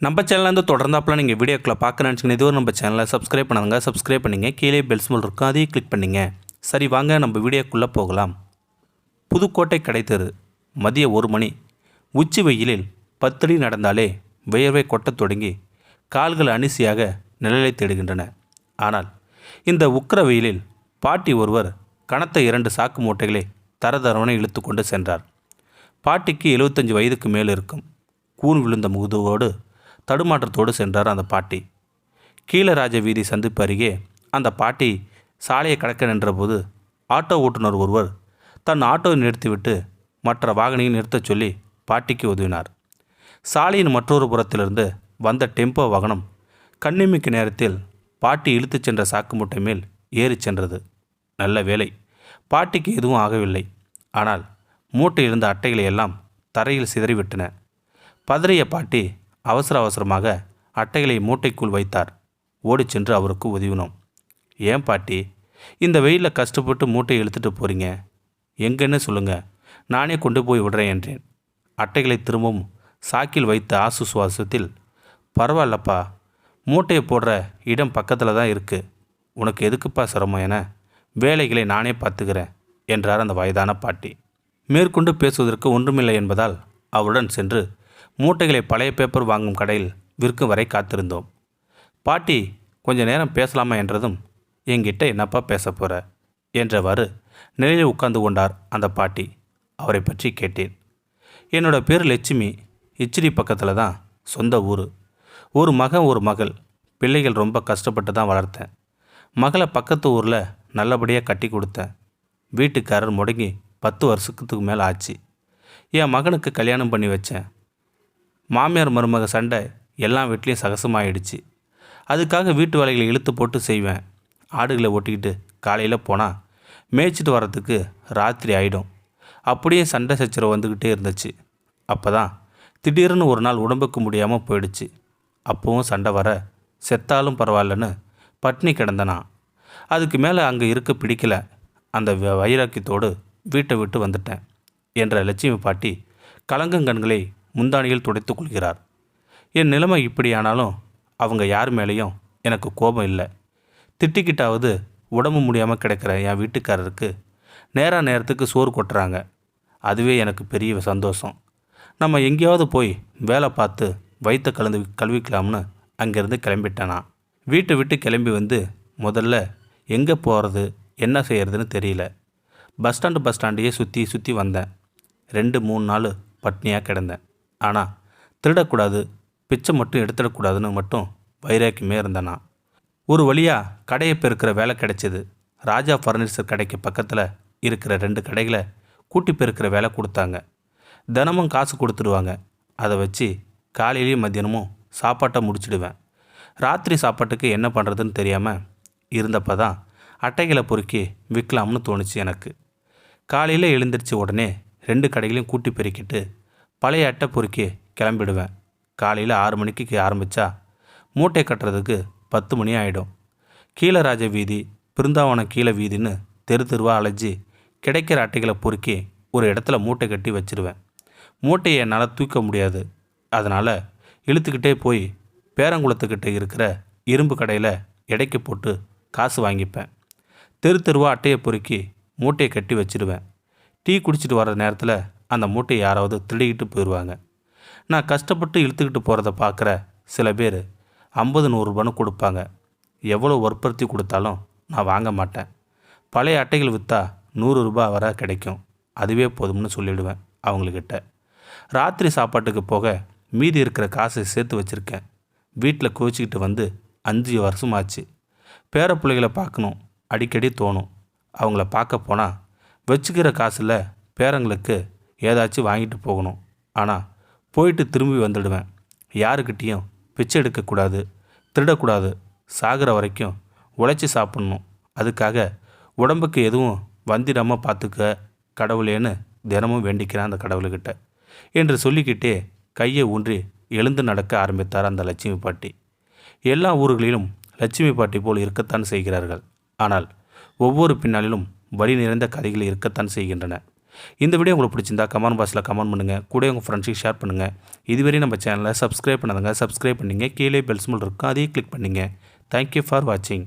நம்ம சேனல்லேருந்து தொடர்ந்தாப்பில் நீங்கள் வீடியோக்களை பார்க்க நினச்சிங்கன்னா இதுவரை நம்ம சேனலை சப்ஸ்கிரைப் பண்ணுங்க. சப்ஸ்கிரைப் பண்ணிங்க. கீழே பெல் சிம்பல் இருக்கும், அதையும் கிளிக் பண்ணிங்க. சரி வாங்க நம்ம வீடியோக்குள்ளே போகலாம். புதுக்கோட்டை கடைத்தெரு மதிய 1 மணி. உச்சி வெயிலில் 10 அடி நடந்தாலே வியர்வை கொட்டத் தொடங்கி கால்கள் அனிசியாக நிழலை தேடுகின்றன. ஆனால் இந்த உக்கிர வெயிலில் பாட்டி ஒருவர் கனத்த 2 சாக்கு மூட்டைகளை தரதரவனை இழுத்து கொண்டு சென்றார். பாட்டிக்கு 75 வயதுக்கு மேல் இருக்கும். கூன் விழுந்த முதுகோடு தடுமாற்றத்தோடு சென்றார் அந்த பாட்டி. கீழராஜ வீதி சந்திப்பு அருகே அந்த பாட்டி சாலையை கடக்க நின்றபோது ஆட்டோ ஓட்டுநர் ஒருவர் தன் ஆட்டோவை நிறுத்திவிட்டு மற்ற வாகனையும் நிறுத்தச் சொல்லி பாட்டிக்கு உதவினார். சாலையின் மற்றொரு புறத்திலிருந்து வந்த டெம்போ வாகனம் கண்ணிமிக்கு நேரத்தில் பாட்டி இழுத்துச் சென்ற சாக்கு மூட்டை மேல் ஏறிச் சென்றது. நல்ல வேலை, பாட்டிக்கு எதுவும் ஆகவில்லை. ஆனால் மூட்டையில் இருந்த அட்டைகளை எல்லாம் தரையில் சிதறிவிட்டன. பதறிய பாட்டி அவசர அவசரமாக அட்டைகளை மூட்டைக்குள் வைத்தார். ஓடிச் சென்று அவருக்கு உதவினோம். ஏன் பாட்டி, இந்த வெயிலில் கஷ்டப்பட்டு மூட்டையை இழுத்துட்டு போகிறீங்க? எங்கன்னு சொல்லுங்கள், நானே கொண்டு போய் விடுறேன் என்றேன். அட்டைகளை திரும்பவும் சாக்கில் வைத்த ஆசுசுவாசத்தில், பரவாயில்லப்பா, மூட்டையை போடுற இடம் பக்கத்தில் தான் இருக்குது, உனக்கு எதுக்குப்பா சிரமம் என வேலைகளை நானே பார்த்துக்கிறேன் என்றார் அந்த வயதான பாட்டி. மேற்கொண்டு பேசுவதற்கு ஒன்றுமில்லை என்பதால் அவருடன் சென்று மூட்டைகளை பழைய பேப்பர் வாங்கும் கடையில் விற்கும் வரை காத்திருந்தோம். பாட்டி கொஞ்ச நேரம் பேசலாமா என்றதும், என்கிட்ட என்னப்பா பேச போகிற என்றவாறு நிலையில் உட்கார்ந்து கொண்டார் அந்த பாட்டி. அவரை பற்றி கேட்டேன். என்னோட பேர் லட்சுமி. இச்சிடி பக்கத்தில் தான் சொந்த ஊர். ஒரு மகன் ஒரு மகள். பிள்ளைகள் ரொம்ப கஷ்டப்பட்டு தான் வளர்த்தேன். மகளை பக்கத்து ஊரில் நல்லபடியாக கட்டி கொடுத்தேன். வீட்டுக்காரர் முடங்கி 10 வருஷத்துக்கு மேலே ஆச்சு. என் மகனுக்கு கல்யாணம் பண்ணி வச்சேன். மாமியார் மருமக சண்டை எல்லா வீட்லேயும் சகசமாயிடுச்சு. அதுக்காக வீட்டு வேலைகளை இழுத்து போட்டு செய்வேன். ஆடுகளை ஓட்டிக்கிட்டு காலையில் போனால் மேய்ச்சிட்டு வர்றதுக்கு ராத்திரி ஆகிடும். அப்படியே சண்டை சச்சரவு வந்துக்கிட்டே இருந்துச்சு. அப்போ தான் திடீர்னு ஒரு நாள் உடம்புக்கு முடியாமல் போயிடுச்சு. அப்போவும் சண்டை வர செத்தாலும் பரவாயில்லன்னு பட்னி கிடந்தனா. அதுக்கு மேலே அங்கே இருக்க பிடிக்கல. அந்த வைராக்கியத்தோடு வீட்டை விட்டு வந்துட்டேன் என்ற லட்சுமி பாட்டி கலங்கங்கண்களை முந்தானியில் துடைத்து கொள்கிறார். என் நிலைமை இப்படியானாலும் அவங்க யார் மேலேயும் எனக்கு கோபம் இல்லை. திட்டிக்கிட்டாவது உடம்பு முடியாமல் கிடக்கிற என் வீட்டுக்காரருக்கு நேரத்துக்கு சோறு கொட்டுறாங்க. அதுவே எனக்கு பெரிய சந்தோஷம். நம்ம எங்கேயாவது போய் வேலை பார்த்து வயிற்ற கழுவிக்கலாம்னு அங்கேருந்து கிளம்பிட்டேனா. வீட்டை விட்டு கிளம்பி வந்து முதல்ல எங்கே போகிறது என்ன செய்கிறதுன்னு தெரியல. பஸ் ஸ்டாண்டையே சுற்றி வந்தேன். 2-3 நாள் பட்னியாக கிடந்தேன். ஆனால் திருடக்கூடாது, பிச்சை மட்டும் எடுத்துடக்கூடாதுன்னு மட்டும் வைராக்கியமே இருந்தேனா. ஒரு வழியாக கடையை பெருக்கிற வேலை கிடைச்சிது. ராஜா ஃபர்னிச்சர் கடைக்கு பக்கத்தில் இருக்கிற 2 கடைகளை கூட்டி பெருக்கிற வேலை கொடுத்தாங்க. தினமும் காசு கொடுத்துடுவாங்க. அதை வச்சு காலையிலையும் மத்தியானமும் சாப்பாட்டை முடிச்சிடுவேன். ராத்திரி சாப்பாட்டுக்கு என்ன பண்ணுறதுன்னு தெரியாமல் இருந்தப்போ தான் அட்டைகளை பொறுக்கி விற்கலாம்னு தோணுச்சு எனக்கு. காலையில் எழுந்திரிச்ச உடனே 2 கடைகளையும் கூட்டி பெருக்கிட்டு பழைய அட்டை பொறுக்கி கிளம்பிடுவேன். காலையில் 6 மணிக்கு ஆரம்பித்தா மூட்டை கட்டுறதுக்கு 10 மணி ஆகிடும். கீழராஜ வீதி, பிருந்தாவனம் கீழே வீதின்னு தெருவா அலைஞ்சி கிடைக்கிற அட்டைகளை பொறுக்கி ஒரு இடத்துல மூட்டை கட்டி வச்சிருவேன். மூட்டையை என்னால் தூக்க முடியாது. அதனால் இழுத்துக்கிட்டே போய் பேரங்குளத்துக்கிட்ட இருக்கிற இரும்பு கடையில் எடைக்கு போட்டு காசு வாங்கிப்பேன். தெருவா அட்டையை பொறுக்கி மூட்டையை கட்டி வச்சிடுவேன். டீ குடிச்சிட்டு வர்ற நேரத்தில் அந்த மூட்டையை யாராவது திருடிக்கிட்டு போயிடுவாங்க. நான் கஷ்டப்பட்டு இழுத்துக்கிட்டு போகிறத பார்க்குற சில பேர் 50-100 ரூபான்னு கொடுப்பாங்க. எவ்வளோ வற்புறுத்தி கொடுத்தாலும் நான் வாங்க மாட்டேன். பழைய அட்டைகள் விற்றா 100 ரூபாய் வரை கிடைக்கும், அதுவே போதும்னு சொல்லிவிடுவேன் அவங்கக்கிட்ட. ராத்திரி சாப்பாட்டுக்கு போக மீதி இருக்கிற காசை சேர்த்து வச்சுருக்கேன். வீட்டில் குவிச்சிக்கிட்டு வந்து 5 வருஷமாச்சு. பேர பிள்ளைகளை பார்க்கணும் அடிக்கடி தோணும். அவங்கள பார்க்க போனால் வச்சுக்கிற காசில் பேரங்களுக்கு ஏதாச்சும் வாங்கிட்டு போகணும். ஆனால் போயிட்டு திரும்பி வந்துடுவேன். யாருக்கிட்டேயும் பிச்சை எடுக்கக்கூடாது, திருடக்கூடாது, சாகிற வரைக்கும் உழைச்சி சாப்பிட்ணும். அதுக்காக உடம்புக்கு எதுவும் வந்திடாமல் பார்த்துக்க கடவுளேன்னு தினமும் வேண்டிக்கிறேன் அந்த கடவுள்கிட்ட என்று சொல்லிக்கிட்டே கையை ஊன்றி எழுந்து நடக்க ஆரம்பித்தார் அந்த லட்சுமி பாட்டி. எல்லா ஊர்களிலும் லட்சுமி பாட்டி போல் இருக்கத்தான் செய்கிறார்கள். ஆனால் ஒவ்வொரு பின்னாளிலும் வழி நிறைந்த கதைகள் இருக்கத்தான் செய்கின்றன. இந்த வீடியோ உங்களுக்கு பிடிச்சிருந்தா கமெண்ட் பாக்ஸில் கமெண்ட் பண்ணுங்கள், கூட உங்கள் ஃப்ரெண்ட்ஸுக்கு ஷேர் பண்ணுங்கள். இதுவரை நம்ம சேனலை சப்ஸ்கிரைப் பண்ணாதங்க சப்ஸ்கிரைப் பண்ணிங்க, கீழே பெல் சிம்பல் இருக்கும், அதையும் கிளிக் பண்ணிங்க. தேங்க்யூ ஃபார் வாட்சிங்.